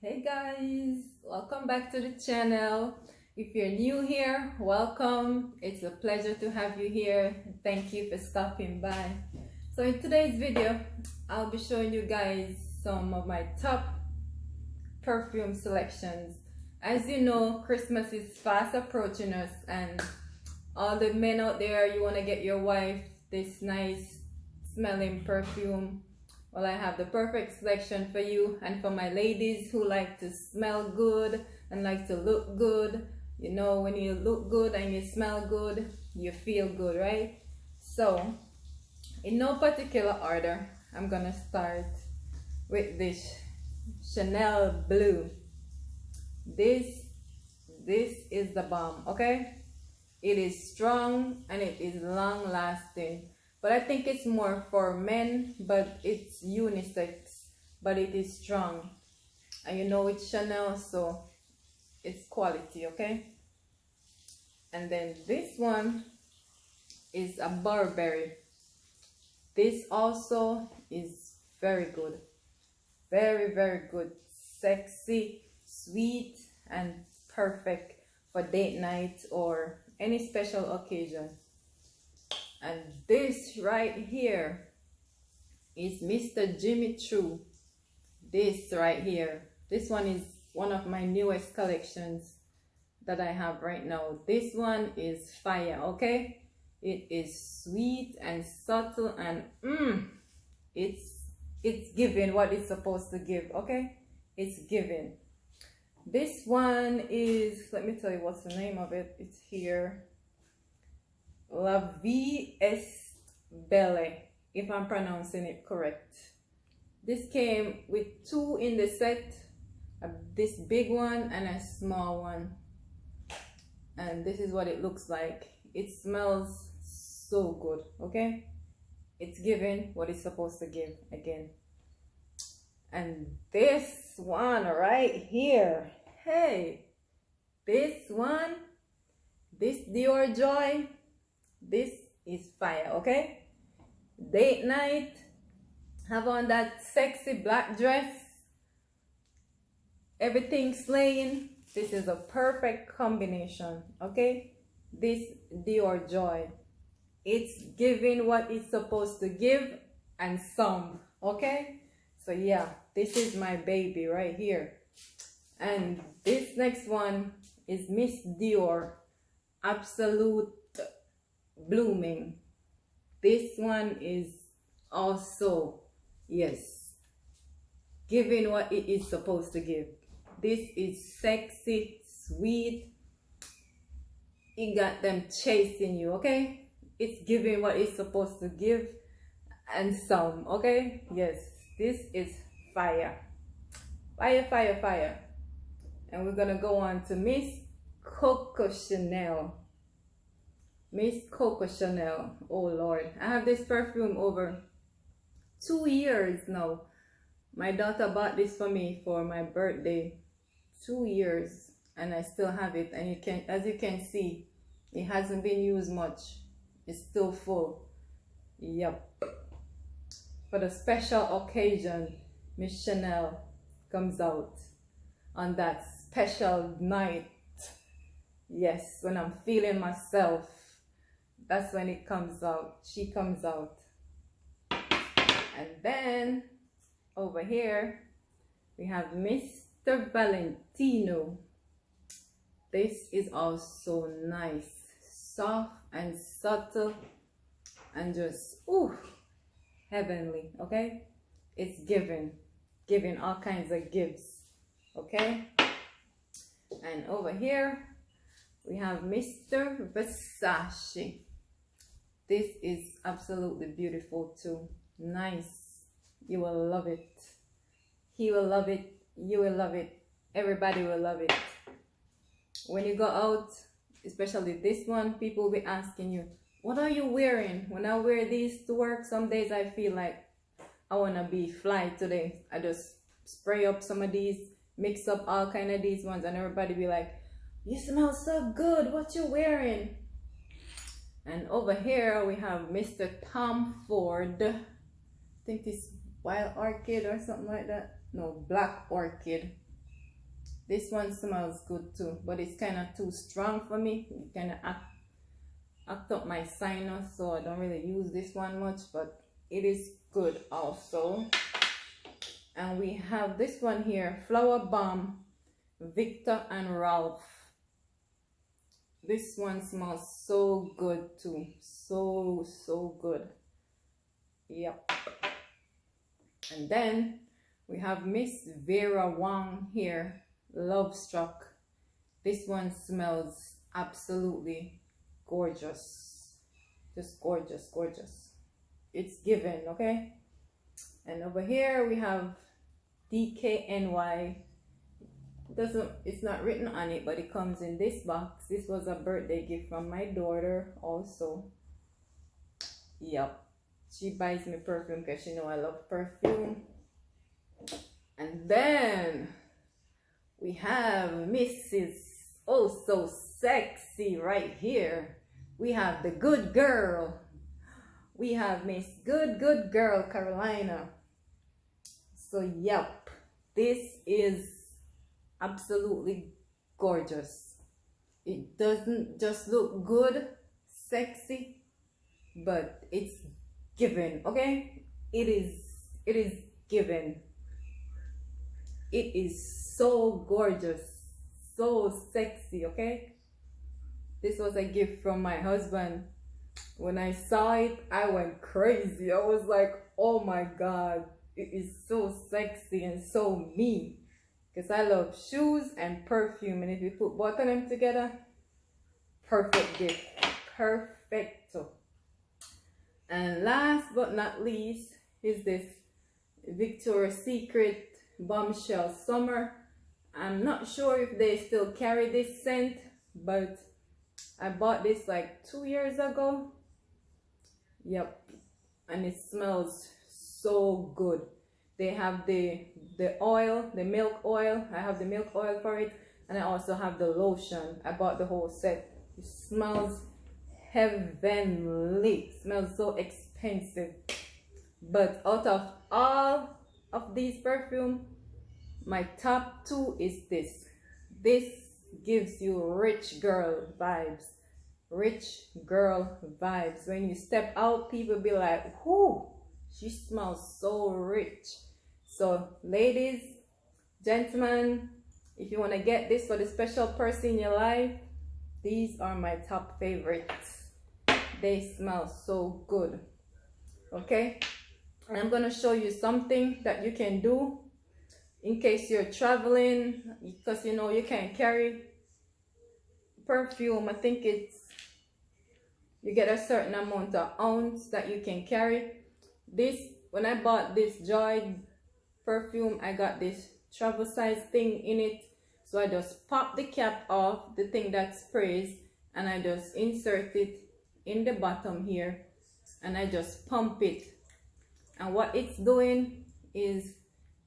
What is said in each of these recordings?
Hey guys, welcome back to the channel. If you're new here, welcome. It's a pleasure to have you here. Thank you for stopping by. So in today's video, I'll be showing you guys some of my top perfume selections. As you know, Christmas is fast approaching us, and all the men out there, you want to get your wife this nice smelling perfume. Well, I have the perfect selection for you and for my ladies who like to smell good and like to look good. You know, when you look good and you smell good, you feel good, right? So, in no particular order, I'm gonna start with this Chanel Blue. This is the bomb, okay? It is strong and it is long lasting. But I think it's more for men, but it's unisex, but it is strong. And you know it's Chanel, so it's quality, okay? And then this one is a Burberry. This also is very good. Very, very good. Sexy, sweet, and perfect for date night or any special occasion. And this right here is Mr. Jimmy Choo. This right here. This one is one of my newest collections that I have right now. This one is fire, okay? It is sweet and subtle and it's giving what it's supposed to give, okay? It's giving. This one is, let me tell you what's the name of it. It's here. Vie Est Belle, if I'm pronouncing it correct. This came with two in the set, this big one and a small one. And this is what it looks like. It smells so good, okay? It's giving what it's supposed to give again. And this one right here, hey, this one, this Dior Joy, this is fire, okay? Date night, have on that sexy black dress, everything slaying. This is a perfect combination, okay? This Dior Joy, it's giving what it's supposed to give and some, okay? So yeah, this is my baby right here. And this next one is Miss Dior Absolute Blooming. This one is also, yes, giving what it is supposed to give. This is sexy, sweet. It got them chasing you, okay? It's giving what it's supposed to give and some, okay? Yes, this is fire. Fire, fire, fire. And we're gonna go on to Miss Coco Chanel. Miss Coco Chanel. Oh Lord, I have this perfume over 2 years now. My daughter bought this for me for my birthday. 2 years, and I still have it. And you can, as you can see, it hasn't been used much. It's still full. Yep. For the special occasion, Miss Chanel comes out on that special night. Yes, when I'm feeling myself, that's when it comes out. She comes out. And then over here we have Mr. Valentino. This is also nice, soft and subtle and just heavenly, okay? It's giving all kinds of gifts, okay? And over here we have Mr. Vasashi. This is absolutely beautiful too. Nice. You will love it. He will love it. You will love it. Everybody will love it. When you go out, especially this one, people will be asking you, what are you wearing? When I wear these to work, some days I feel like I want to be fly today. I just spray up some of these, mix up all kind of these ones, and everybody be like, you smell so good. What you wearing? And over here we have Mr. Tomford. I think this Wild Orchid or something like that. No, Black Orchid. This one smells good too, but it's kind of too strong for me. It kind of act up my sinus, so I don't really use this one much, but it is good also. And we have this one here, Flower Bomb, Victor and Ralph. This one smells so good too, so good. Yep. And then we have Miss Vera Wang here, Love Struck. This one smells absolutely gorgeous, just gorgeous, gorgeous. It's given, okay? And over here we have DKNY. It's not written on it, but it comes in this box. This was a birthday gift from my daughter also. Yep, she buys me perfume because she know I love perfume. And then we have Mrs. Oh So Sexy right here. We have the good girl. We have Miss Good Girl Carolina. So yep, this is absolutely gorgeous. It doesn't just look good, sexy, but it's given, okay? It is given. It is so gorgeous, so sexy, okay? This was a gift from my husband. When I saw it, I went crazy. I was like, oh my God, it is so sexy and so me. Because I love shoes and perfume, and if you put both of them together, perfect gift. Perfecto. And last but not least is this Victoria's Secret Bombshell Summer. I'm not sure if they still carry this scent, but I bought this like 2 years ago. Yep. And it smells so good. They have the oil, the milk oil. I have the milk oil for it, and I also have the lotion. I bought the whole set. It smells heavenly. It smells so expensive. But out of all of these perfume, my top two is this. This gives you rich girl vibes. Rich girl vibes. When you step out, people be like, whoo, she smells so rich. So ladies, gentlemen, if you want to get this for the special person in your life, these are my top favorites. They smell so good. Okay, and I'm going to show you something that you can do in case you're traveling, because you know you can't carry perfume. I think you get a certain amount of ounce that you can carry. This, when I bought this Joy perfume, I got this travel size thing in it. So I just pop the cap off, the thing that sprays, and I just insert it in the bottom here, and I just pump it. And what it's doing is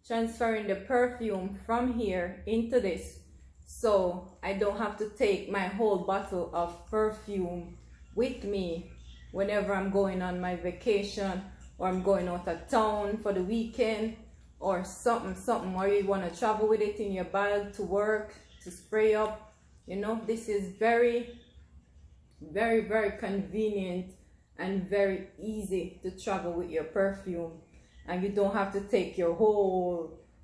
transferring the perfume from here into this, so I don't have to take my whole bottle of perfume with me whenever I'm going on my vacation, or I'm going out of town for the weekend, or something, or you want to travel with it in your bag to work, to spray up. You know, this is very convenient and very easy to travel with your perfume, and you don't have to take your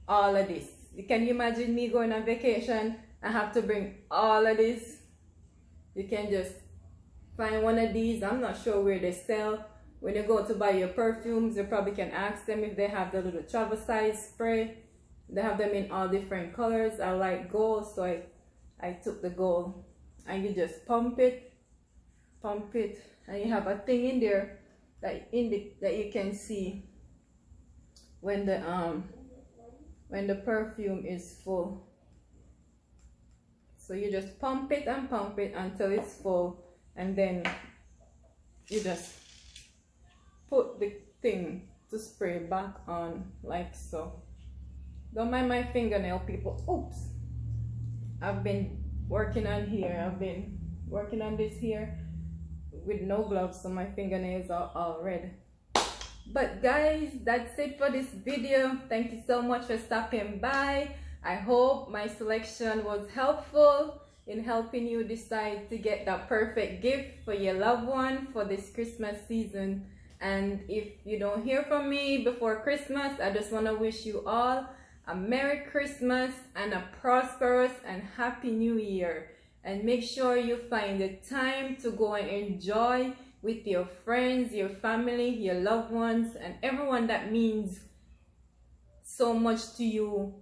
all of this. Can you imagine me going on vacation and have to bring all of this? You can just find one of these. I'm not sure where they sell. When you go to buy your perfumes, you probably can ask them if they have the little travel size spray. They have them in all different colors. I like gold, so I took the gold. And you just pump it, and you have a thing in there that you can see when the perfume is full. So you just pump it and pump it until it's full, and then you just put the thing to spray back on like so. Don't mind my fingernail, people. Oops. I've been working on here. I've been working on this here with no gloves, so my fingernails are all red. But guys, that's it for this video. Thank you so much for stopping by. I hope my selection was helpful in helping you decide to get that perfect gift for your loved one for this Christmas season. And if you don't hear from me before Christmas, I just want to wish you all a Merry Christmas and a prosperous and Happy New Year. And make sure you find the time to go and enjoy with your friends, your family, your loved ones, and everyone that means so much to you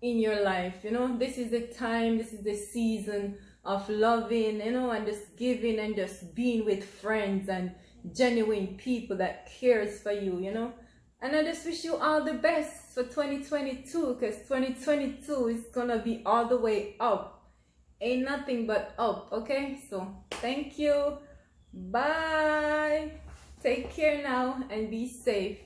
in your life. You know, this is the time, this is the season of loving, you know, and just giving and just being with friends and genuine people that cares for you, you know. And I just wish you all the best for 2022, because 2022 is gonna be all the way up. Ain't nothing but up, okay? So thank you. Bye. Take care now and be safe.